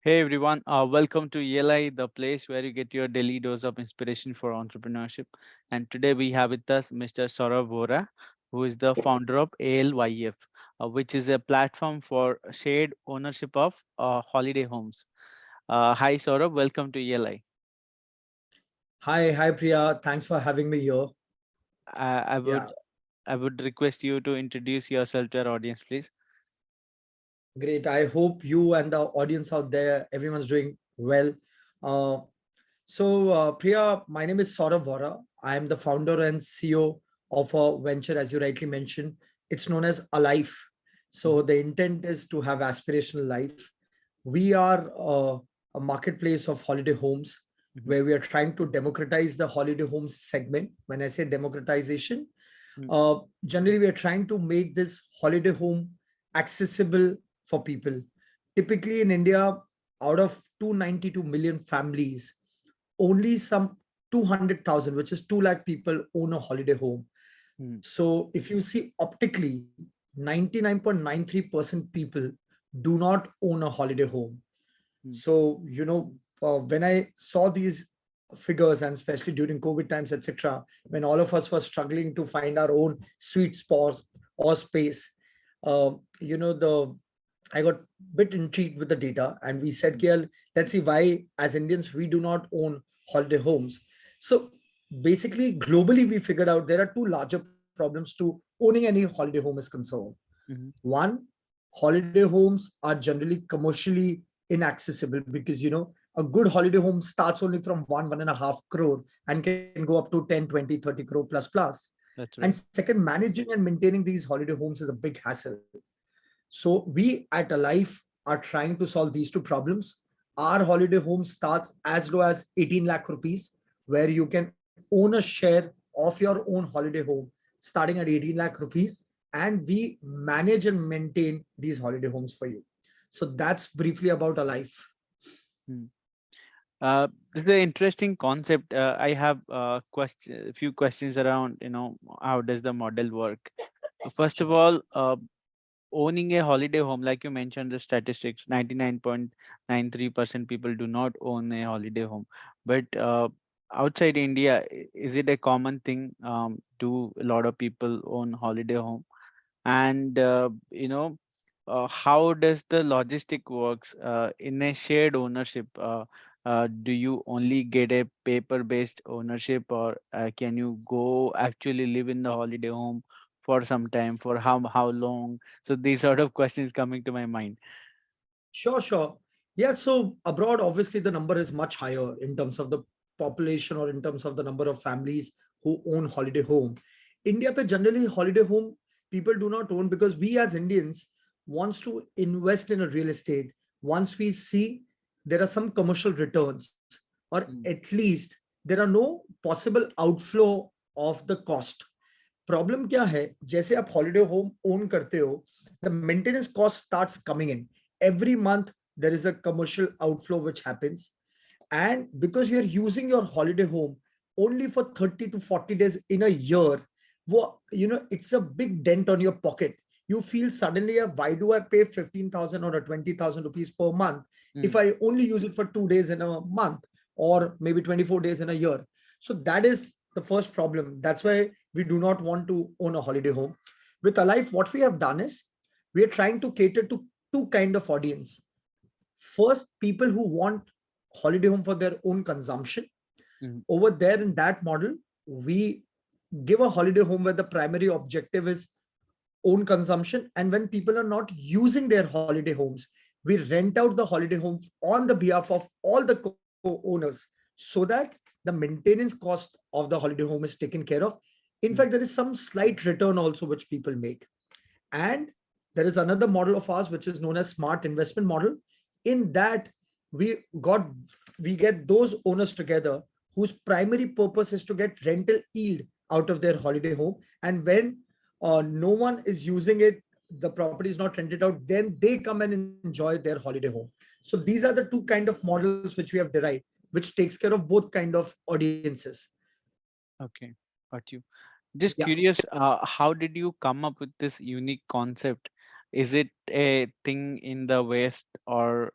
Hey everyone, welcome to ELI, the place where you get your daily dose of inspiration for entrepreneurship. And today we have with us Mr. Saurabh Vohra, who is the founder of ALYF, which is a platform for shared ownership of holiday homes. Hi Saurabh, welcome to ELI. Hi, Priya. Thanks for having me here. Uh, I Yeah, would I would request you to introduce yourself to our audience, please. great. I hope you and the audience out there, everyone's doing well. Uh, Priya, my name is Saurabh Vohra. I am the founder and CEO of a venture, as you rightly mentioned. It's known as ALYF. So Mhm, the intent is to have aspirational life. We are a marketplace of holiday homes mhm, where we are trying to democratize the holiday homes segment. When I say democratization, mhm, uh, generally we are trying to make this holiday home accessible for people. Typically in India, out of 292 million families, only some 200,000, which is 2 lakh people, own a holiday home. mhm, So if you see optically, 99.93% people do not own a holiday home. mhm, So, when I saw these figures, and especially during COVID times, etc., when all of us were struggling to find our own sweet spot or space, the I got bit intrigued with the data, and we said, mhm, KL, let's see why, as Indians, we do not own holiday homes. So basically, globally, we figured out there are two larger problems to owning any holiday home is concerned. mhm, One, holiday homes are generally commercially inaccessible because a good holiday home starts only from 1.5 crore and can go up to 10, 20, 30 crore plus. that's And right. second, managing and maintaining these holiday homes is a big hassle. So we at ALYF are trying to solve these two problems. Our holiday home starts as low as 18 lakh rupees, where you can own a share of your own holiday home starting at 18 lakh rupees. And we manage and maintain these holiday homes for you. So that's briefly about ALYF. Mhm. This is an interesting concept. I have a few questions around, how does the model work? First of Sure. all, owning a holiday home, like you mentioned, the statistics, 99.93% people do not own a holiday home. But outside India, is it a common thing? Do a lot of people own holiday home? And how does the logistic works in a shared ownership? Do you only get a paper based ownership, or can you go actually live in the holiday home for some time, for how long? So these sort of questions coming to my mind. Sure. Yeah, so abroad, obviously, the number is much higher in terms of the population or in terms of the number of families who own holiday home. India, pe generally, holiday home people do not own because we as Indians wants to invest in a real estate. Once we see there are some commercial returns, or Mm, at least there are no possible outflow of the cost. Problem क्या है जैसे आप holiday home own करते हो the maintenance cost starts coming in every month there is a commercial outflow which happens, and because you're using your holiday home only for 30 to 40 days in a year, it's a big dent on your pocket. You feel suddenly, why do I pay 15,000 or 20,000 rupees per month if mm, I only use it for 2 days in a month, or maybe 24 days in a year? So that is the first problem. That's why we do not want to own a holiday home. With ALYF, what we have done is we are trying to cater to two kind of audience. First, people who want holiday home for their own consumption. mm, Over there in that model, we give a holiday home where the primary objective is own consumption. And when people are not using their holiday homes, we rent out the holiday home on the behalf of all the co-owners so that the maintenance cost of the holiday home is taken care of. In fact, mm, there is some slight return also which people make. And there is another model of ours which is known as smart investment model. In that, we got we get those owners together whose primary purpose is to get rental yield out of their holiday home. And when no one is using it, the property is not rented out, then they come and enjoy their holiday home. So these are the two kind of models which we have derived, which takes care of both kind of audiences. okay, got you. Just Yeah. curious, how did you come up with this unique concept? Is it a thing in the West, or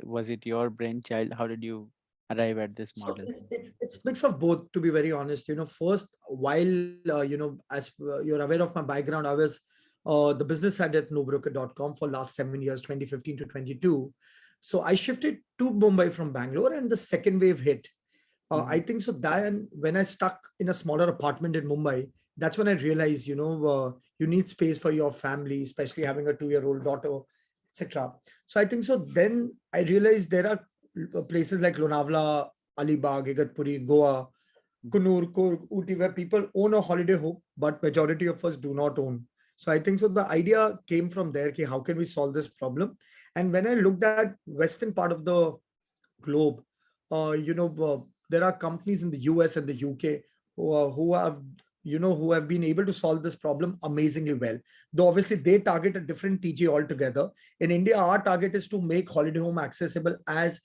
was it your brainchild? How did you arrive at this So model? it's mix of both, to be very honest. First, while as you're aware of my background, I was the business head at nobroker.com for last 7 years, 2015 to 22. So I shifted to Mumbai from Bangalore, and the second wave hit. I Hmm. think so. Then when I stuck in a smaller apartment in Mumbai, that's when I realized, you need space for your family, especially having a 2-year-old daughter, etc. So I think so. Then I realized there are places like Lonavala, Alibag, Igatpuri, Goa, Kunur, Kurg, Uti, where people own a holiday home, but majority of us do not own. So I think so. The idea came from there. Ki how can we solve this problem? And when I looked at western part of the globe, there are companies in the US and the UK who have been able to solve this problem amazingly well. Though obviously they target a different TG altogether. In India, our target is to make holiday home accessible as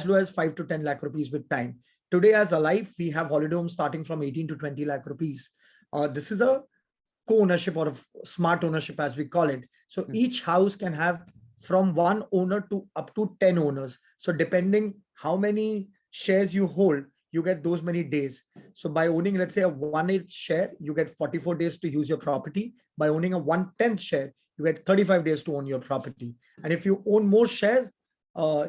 low as 5 to 10 lakh rupees with time. Today, as a life, we have holiday homes starting from 18 to 20 lakh rupees. This is a co-ownership or a smart ownership as we call it. So Hmm. each house can have from one owner to up to 10 owners. So depending how many shares you hold, you get those many days. So by owning, let's say, a 1/8 share, you get 44 days to use your property. By owning a 1/10 share, you get 35 days to own your property. And if you own more shares,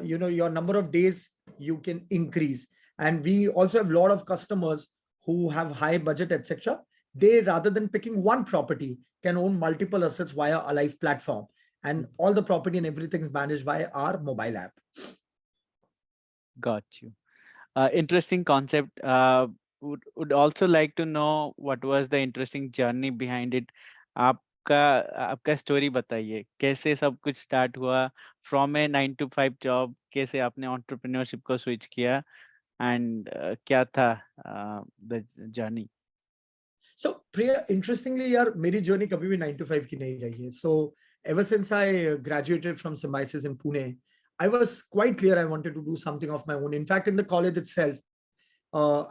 your number of days you can increase. And we also have a lot of customers who have high budget, etc. They, rather than picking one property, can own multiple assets via a live platform, and all the property and everything is managed by our mobile app. Got you. Interesting concept. Would also like to know what was the interesting journey behind it. आपका आपका story बताइए, कैसे सब कुछ start हुआ from A 9 to 5 job, कैसे आपने entrepreneurship को स्विच किया, एंड क्या था the journey? So Priya, interestingly, यार मेरी journey कभी भी 9 to 5 की नहीं रही है. So ever since I graduated from Symbiosis in Pune, I was quite clear I wanted to do something of my own. In fact, in the college itself,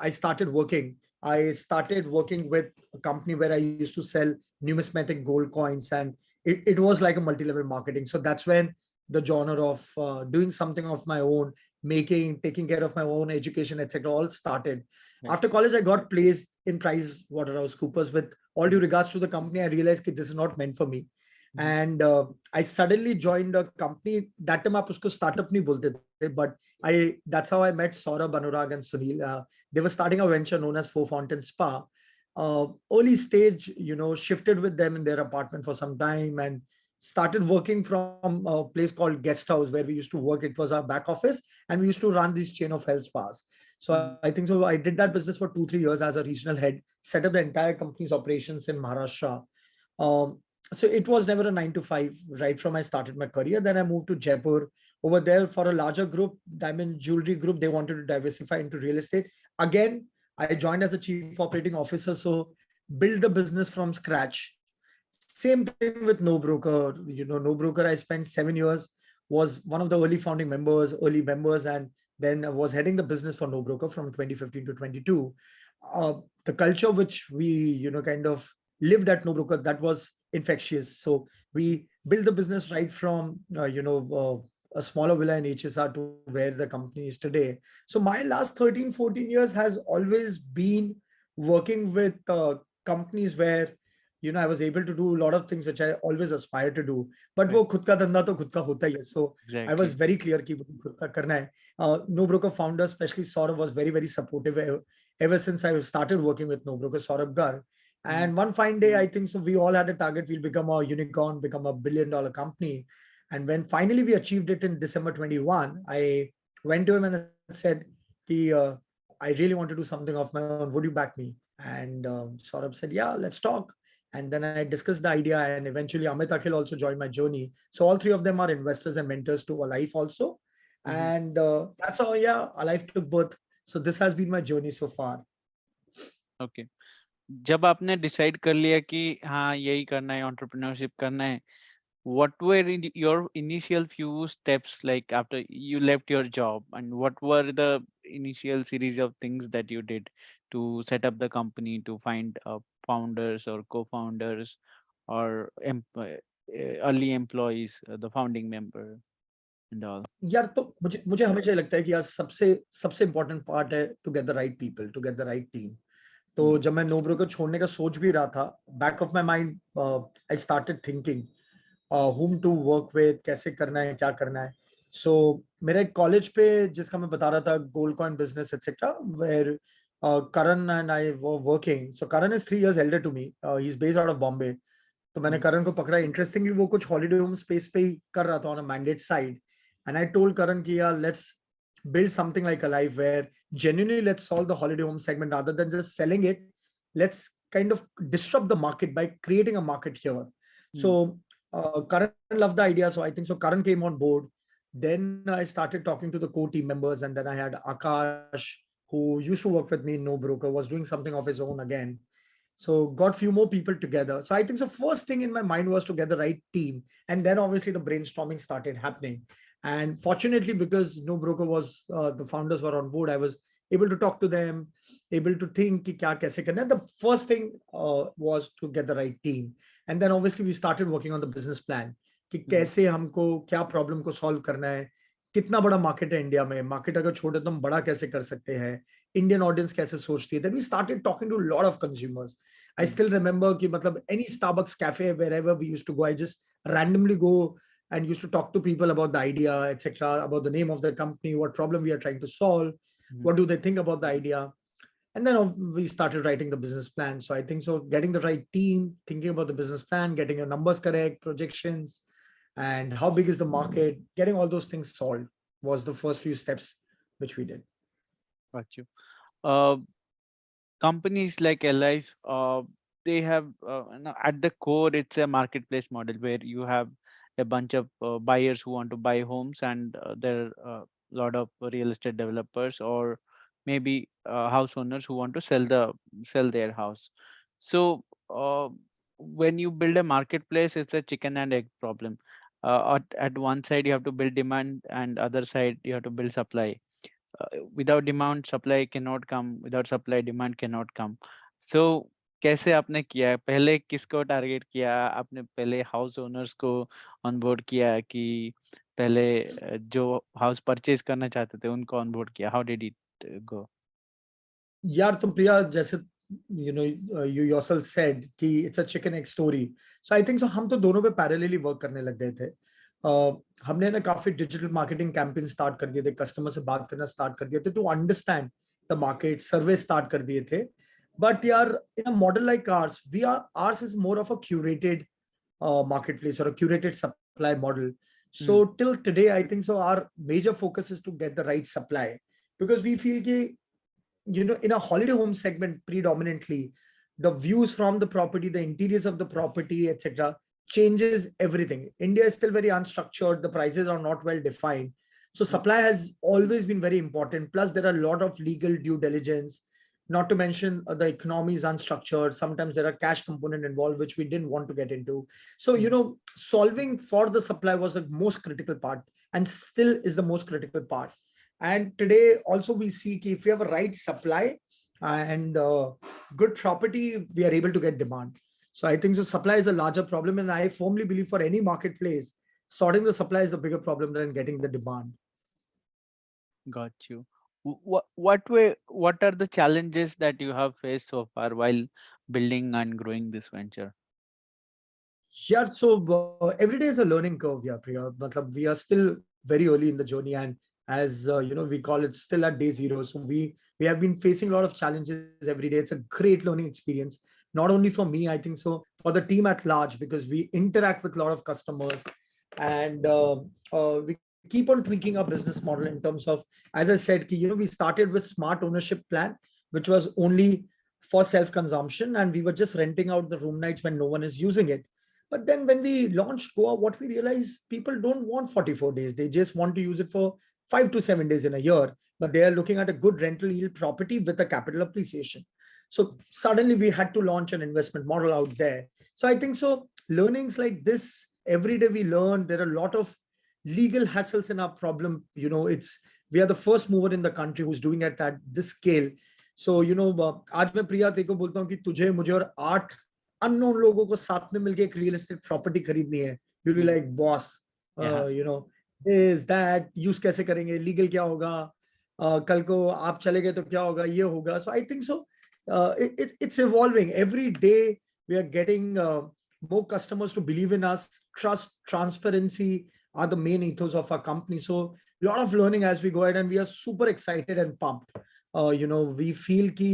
I started working. I started working with a company where I used to sell numismatic gold coins, and it was like a multi-level marketing. So that's when the genre of doing something of my own, taking care of my own education, etc., all started. Right. After college, I got placed in Price Waterhouse Coopers. With all due regards to the company, I realized that this is not meant for me. Mhm. And I suddenly joined a company. That time आप उसको startup नहीं बोलते थे, but that's how I met Saurabh, Anurag, and Sunil. They were starting a venture known as Four Fountain Spa. Early stage, shifted with them in their apartment for some time and started working from a place called Guest House where we used to work. It was our back office, and we used to run this chain of health spas. So I Mhm. think so. I did that business for 2-3 years as a regional head, set up the entire company's operations in Maharashtra. Um, so it was never a 9 to 5 right from I started my career. Then I moved to Jaipur. Over there for a larger group, Diamond Jewelry Group, they wanted to diversify into real estate. Again, I joined as a chief operating officer. So build the business from scratch. Same thing with No Broker. No Broker, I spent 7 years, was one of the early members, and then was heading the business for No Broker from 2015 to 22. The culture which we, kind of lived at No Broker, that was infectious. So we built the business right from, a smaller villa in HSR to where the company is today. So my last 13, 14 years has always been working with companies where I was able to do a lot of things which I always aspired to do. But Right. वो खुद का धंधा तो खुद का होता ही है. So I was Exactly. very clear कि मुझे खुद का करना है. No Broker founder, especially Saurabh, was very, very supportive ever since I started working with No Broker, Saurabh Gar. Mhm. And one fine day, I think so, we all had a target. We'll become a unicorn, become a billion-dollar company. And when finally we achieved it in December 21, I went to him and said, he, I really want to do something of my own. Would you back me? And Saurabh said, yeah, let's talk. And then I discussed the idea, and eventually Amit Akhil also joined my journey. So all three of them are investors and mentors to ALYF also. Mhm. And that's how, yeah, ALYF took birth. So this has been my journey so far. Okay. जब आपने decide कर लिया कि हाँ यही करना है, entrepreneurship करना है, what were your initial few steps like after you left your job, and what were the initial series of things that you did to set up the company, to find founders or co-founders or early employees, the founding member and all. यार तो मुझे मुझे हमेशा ये लगता है कि यार सबसे सबसे इंपॉर्टेंट पार्ट है to get the right people, to get the right team. तो Mm, जब मैं नो ब्रोकर छोड़ने का सोच भी रहा था, back of my mind I started thinking whom to work with, कैसे करना है, क्या करना है। सो मेरा एक कॉलेज पे जिसका मैं बता रहा था, gold coin business etcetera, where Karan and I were working. So Karan is 3 years elder to me. He's based out of Bombay. तो मैंने mm, करण को पकड़ा। इंटरेस्टिंगली वो कुछ हॉलीडे होम स्पेस पे ही कर रहा था on a mandate side. And I told Karan कि यार let's build something like ALYF where genuinely let's solve the holiday home segment rather than just selling it. Let's kind of disrupt the market by creating a market here. So mm, Karan loved the idea, so I think so Karan came on board. Then I started talking to the core team members, and then I had Akash, who used to work with me in No Broker, was doing something of his own again. So got few more people together. So I think the first thing in my mind was to get the right team, and then obviously the brainstorming started happening. And fortunately, because No Broker was the founders were on board, I was able to talk to them, able to think कि क्या कैसे करना है. The first thing was to get the right team, and then obviously we started working on the business plan कि mm, कैसे हमको क्या problem को सॉल्व करना है, कितना बड़ा मार्केट है इंडिया में, मार्केट अगर छोटे तो हम बड़ा कैसे कर सकते हैं, इंडियन ऑडियंस कैसे सोचती है. Then we started talking to a lot of consumers. I mm, still remember कि मतलब any Starbucks cafe wherever we used to go, I just randomly go and used to talk to people about the idea, etc., about the name of the company, what problem we are trying to solve, mm. what do they think about the idea. And then we started writing the business plan. So I think so getting the right team, thinking about the business plan, getting your numbers correct, projections, and how big is the market, getting all those things solved was the first few steps which we did. Got you. Uh, Companies like ALYF, they have at the core it's a marketplace model where you have a bunch of buyers who want to buy homes, and there are a lot of real estate developers or maybe house owners who want to sell their house. So when you build a marketplace, it's a chicken and egg problem. At one side you have to build demand, and other side you have to build supply. Without demand supply cannot come, without supply demand cannot come. So कैसे आपने किया है, पहले किसको target किया आपने, पहले house owners को ऑनबोर्ड किया कि पहले जो हाउस परचेज करना चाहते थे उनको ऑनबोर्ड किया, हाउ डिड इट गो? यार तो प्रिया जैसे you know you yourself said कि it's a chicken egg story. So I think so हम तो दोनों पे पैरेलली वर्क करने लग गए थे. हमने ना काफी डिजिटल मार्केटिंग कैंपेन स्टार्ट कर दिए थे, कस्टमर से बात करना स्टार्ट कर दिए थे to understand the market, survey start कर दिए थे. बट यार in a model like ours is more of a curated marketplace or a curated supply model. So Hmm. till today I think so our major focus is to get the right supply, because we feel कि in a holiday home segment predominantly, the views from the property, the interiors of the property, etc., changes everything. India is still very unstructured, the prices are not well defined, so Hmm. supply has always been very important. Plus there are a lot of legal due diligence, not to mention the economy is unstructured, sometimes there are cash component involved which we didn't want to get into. So Hmm. solving for the supply was the most critical part, and still is the most critical part. And today also we see if we have a right supply and good property, we are able to get demand. So I think the supply is a larger problem, and I firmly believe for any marketplace, sorting the supply is a bigger problem than getting the demand. Got you. What are the challenges that you have faced so far while building and growing this venture? Yeah, so every day is a learning curve, yeah, Priya. Matlab, we are still very early in the journey, and as we call it still at day zero. So we have been facing a lot of challenges every day. It's a great learning experience, not only for me, I think so for the team at large, because we interact with a lot of customers, and we keep on tweaking our business model in terms of, as I said, we started with smart ownership plan, which was only for self consumption, and we were just renting out the room nights when no one is using it. But then when we launched Goa, what we realized, people don't want 44 days. They just want to use it for 5 to 7 days in a year, but they are looking at a good rental yield property with a capital appreciation. So suddenly we had to launch an investment model out there. So I think so learnings like this, every day we learn. There are a lot of legal hassles in our problem. We are the first mover in the country who's doing it at this scale. So आज मैं प्रिया तेरे को बोलता हूँ कि तुझे मुझे और 8 अननोन लोगों को साथ में मिलके एक रियल एस्टेट प्रॉपर्टी खरीदनी है, you'll be Mm. like boss, Yeah. you know, this that use कैसे करेंगे, लीगल क्या होगा, कल को आप चले गए तो क्या होगा, ये होगा. So I think so it's evolving every day. We are getting more customers to believe in us. Trust, transparency are the main ethos of our company. So a lot of learning as we go ahead, and we are super excited and pumped. We feel ki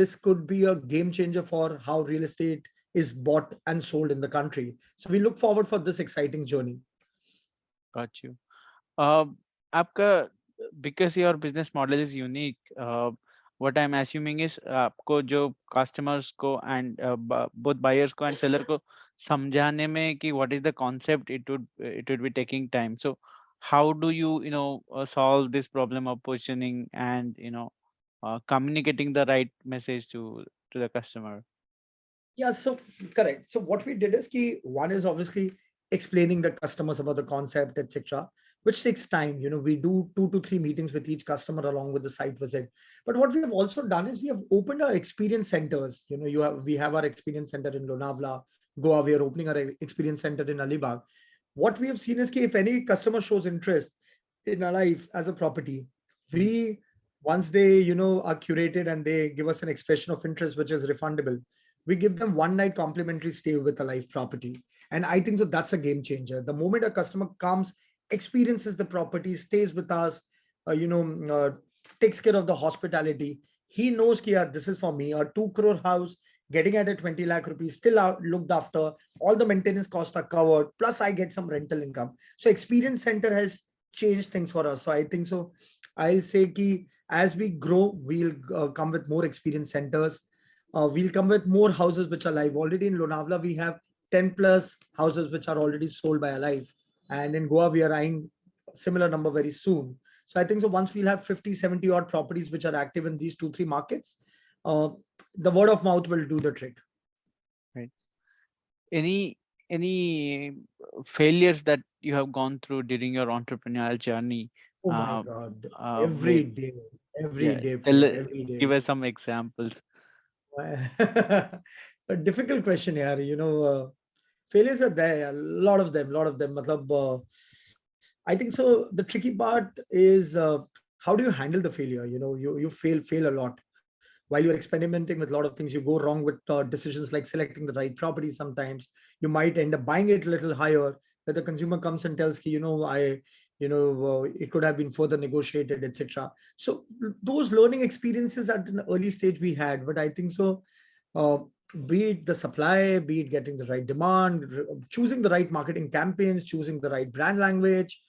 this could be a game changer for how real estate is bought and sold in the country. So we look forward for this exciting journey. Got you. आपका, because your business model is unique, what I'm assuming is आपको जो customers को and both buyers को and seller को समझाने में कि what is the concept, it would be taking time. So how do you solve this problem of positioning and communicating the right message to the customer? Yeah, so correct. So what we did is key one is obviously explaining the customers about the concept, etc., which takes time. We do 2 to 3 meetings with each customer along with the site visit. But what we have also done is we have opened our experience centers. We have our experience center in Lonavala, Goa. We are opening our experience center in Alibag. What we have seen is if any customer shows interest in our life as a property, we once they are curated and they give us an expression of interest which is refundable, we give them one night complimentary stay with a life property. And I think so that's a game changer. The moment a customer comes, experiences the property, stays with us, takes care of the hospitality, he knows ki, yeah, this is for me. A 2 crore house getting at a 20 lakh rupees, still out, looked after, all the maintenance costs are covered, plus I get some rental income. So experience center has changed things for us. So I think so I'll say ki as we grow, we'll come with more experience centers. We'll come with more houses which are live. Already in Lonavala, we have 10 plus houses which are already sold by ALYF. And in Goa, we are eyeing a similar number very soon. So I think so once we'll have 50, 70 odd properties which are active in these 2, 3 markets, uh, the word of mouth will do the trick. Right. Any failures that you have gone through during your entrepreneurial journey? Oh my Uh, God. where, Every yeah, day, Priya, every give day. us some examples. A difficult question here. Failures are there, a lot of them, matlab, I think so the tricky part is how do you handle the failure. You fail a lot while you're experimenting with a lot of things. You go wrong with decisions like selecting the right property. Sometimes you might end up buying it a little higher, that the consumer comes and tells you, it could have been further negotiated, etc. So those learning experiences at an early stage we had. But I think so uh, be it the supply, be it getting the right demand, choosing the right marketing campaigns, choosing the right brand language,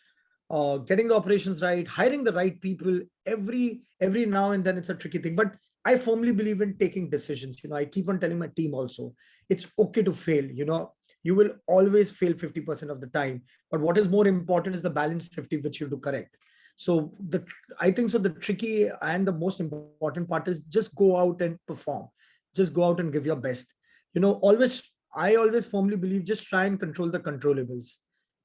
getting the operations right, hiring the right people. Every now and then it's a tricky thing, but I firmly believe in taking decisions. I keep on telling my team also, it's okay to fail. You will always fail 50% of the time, but what is more important is the balance 50 which you do correct. So I think so the tricky and the most important part is just go out and perform. Just go out and give your best. Always, I always firmly believe just try and control the controllables.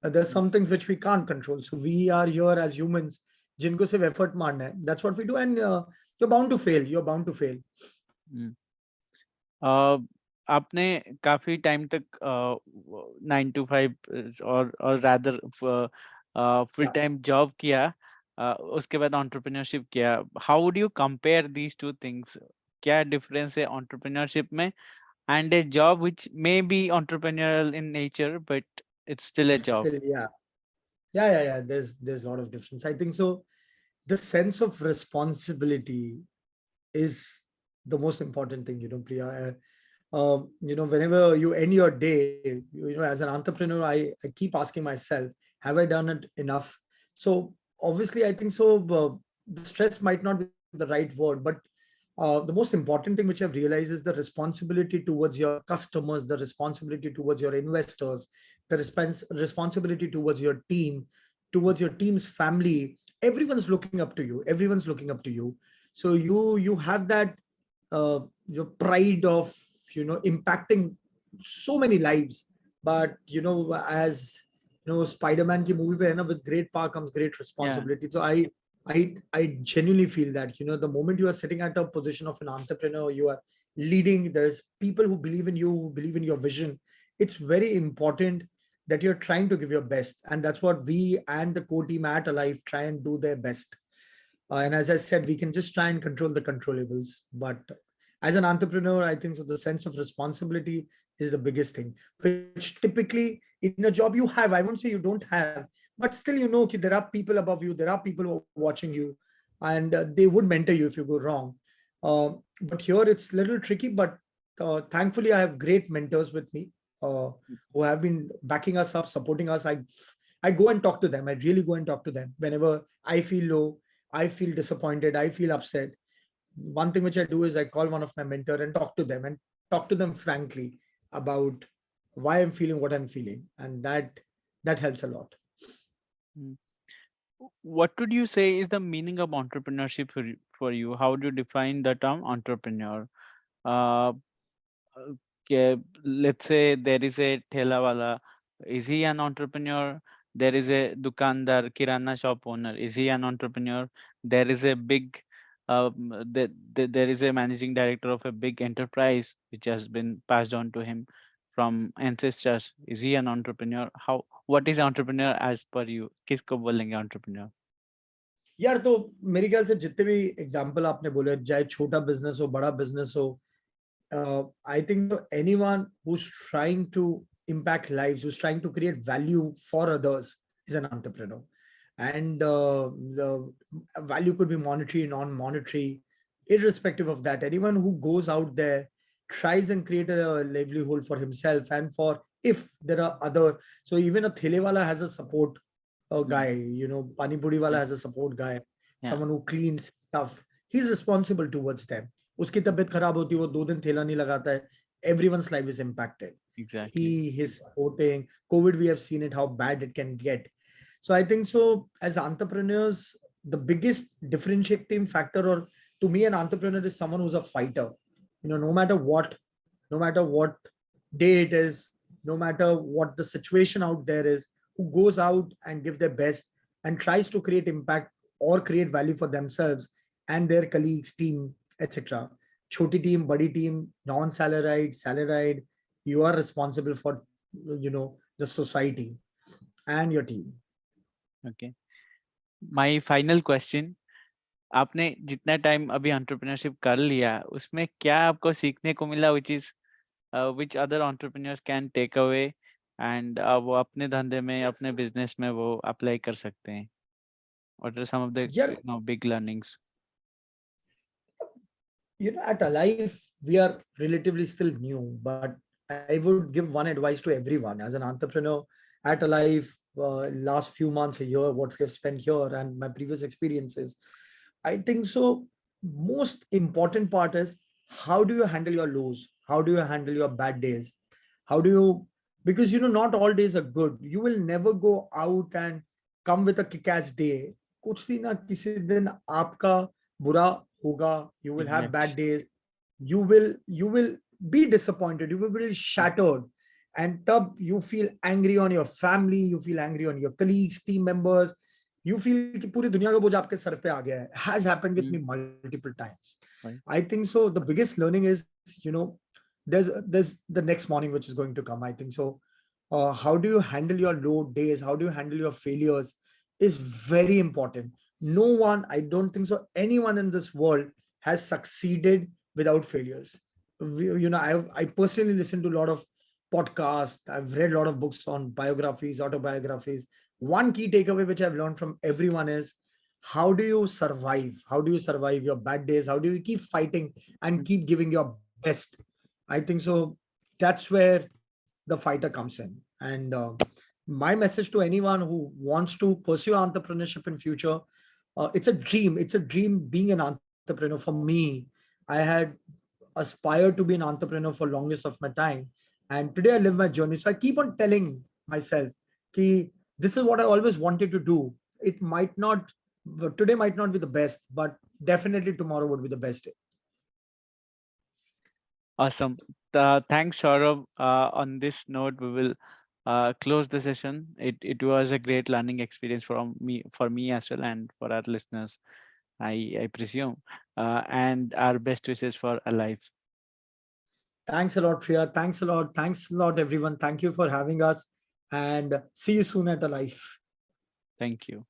There's Mm, some things which we can't control. So we are here as humans, जिनको सिर्फ effort मारना है. That's what we do, and you're bound to fail. You're bound to fail. mm. अ, आपने काफी time तक 9 to 5 और rather full Yeah. Time job किया, उसके बाद एंटरप्रेन्योरशिप किया. How would you compare these two things? क्या डिफरेंस है एंटरप्रेन्योरशिप में and a job which may be entrepreneurial in nature, but it's still a But job? still, yeah. Yeah. There's a lot of difference. I think so. The sense of responsibility is the most important thing, Priya. Whenever you end your day, as an entrepreneur, I keep asking myself, have I done it enough? So obviously, I think so. The stress might not be the right word, but the most important thing which I've realized is the responsibility towards your customers, the responsibility towards your investors, the responsibility towards your team, towards your team's family. Everyone's looking up to you. Everyone's looking up to you. So you have that your pride of impacting so many lives. But as Spider-Man ki movie pe hai na, with great power comes great Yeah. responsibility. So I genuinely feel that the moment you are sitting at a position of an entrepreneur, you are leading. There's people who believe in you, who believe in your vision. It's very important that you're trying to give your best. And that's what we and the core team at ALYF try and do their best. And as I said, we can just try and control the controllables. But as an entrepreneur, I think so the sense of responsibility is the biggest thing, which typically in a job you have. I won't say you don't have, but still you know that there are people above you, there are people who are watching you, and they would mentor you if you go wrong. But here it's a little tricky, but thankfully I have great mentors with me, who have been backing us up, supporting us. I go and talk to them. I really go and talk to them whenever I feel low, I feel disappointed, I feel upset. One thing which I do is I call one of my mentor and talk to them, and talk to them frankly about why I'm feeling what I'm feeling, and that helps a lot. Mm. What would you say is the meaning of entrepreneurship for you? How do you define the term entrepreneur? Uh, okay, let's say there is a thela wala. Is he an entrepreneur? There is a dukandar, kirana shop owner. Is he an entrepreneur? There is a big, there is a managing director of a big enterprise which has been passed on to him from ancestors. Is he an entrepreneur? How? What is entrepreneur as per you? किसको बोलेंगे entrepreneur? यार तो मेरे ख्याल से जितने भी example आपने बोले, चाहे छोटा बिजनेस हो, बड़ा बिजनेस हो, I think anyone who's trying to impact lives, who's trying to create value for others, is an entrepreneur. And the value could be monetary, non-monetary, irrespective of that. Anyone who goes out there, tries and create a livelihood for himself and for, if there are other. So even a thelewala has a support Mm. guy, pani puri wala Yeah. has a support guy, Yeah. someone who cleans stuff. He's responsible towards them. उसकी तबीयत खराब होती है, वो 2 दिन ठेला नहीं लगाता है. Everyone's life is impacted. Exactly. He is supporting. COVID, we have seen it, how bad it can get. So I think so as entrepreneurs, the biggest differentiating factor, or to me, an entrepreneur is someone who's a fighter. No matter what, no matter what day it is, no matter what the situation out there is, who goes out and give their best and tries to create impact or create value for themselves and their colleagues, team, etc. Choti team, badi team, non-salaried, salaried, you are responsible for the society and your team. Okay. My final question. आपने जितना time अभी entrepreneurship कर लिया उसमें क्या आपको सीखने को मिला which other entrepreneurs can take away and वो अपने धंधे में अपने बिजनेस में वो अप्लाई कर सकते हैं? What are some of the Yeah, big learnings? at ALYF, we are relatively still new, but I would give one advice to everyone as an entrepreneur at ALYF. Last few months, a year, what we have spent here, and my previous experiences, I think so. Most important part is, how do you handle your lows? How do you handle your bad days? How do you, because not all days are good. You will never go out and come with a kick-ass day. कुछ भी ना किसी दिन आपका बुरा होगा. You will have Exactly. bad days. You will be disappointed. You will be shattered, and tab you feel angry on your family. You feel angry on your colleagues, team members. You feel कि पूरी दुनिया का बोझ आपके sir पे आ गया है. Has happened with me Mm, multiple times. right. I think so. The biggest learning is, there's the next morning which is going to come. I think so. How do you handle your low days? How do you handle your failures? Is very important. No one, I don't think so, anyone in this world has succeeded without failures. I personally listen to a lot of podcasts. I've read a lot of books on biographies, autobiographies. One key takeaway which I've learned from everyone is, how do you survive? How do you survive your bad days? How do you keep fighting and Mm, keep giving your best? I think so. That's where the fighter comes in. And my message to anyone who wants to pursue entrepreneurship in future, it's a dream. It's a dream being an entrepreneur. For me, I had aspired to be an entrepreneur for longest of my time, and today I live my journey. So I keep on telling myself, "Ki this is what I always wanted to do." It might not, today might not be the best, but definitely tomorrow would be the best day. awesome. Thanks, Saurabh. On this note, we will close the session. It was a great learning experience for me as well, and for our listeners, I presume. And our best wishes for a life. Thanks a lot, Priya. Thanks a lot. Thanks a lot, everyone. Thank you for having us, and see you soon at ALYF. Thank you.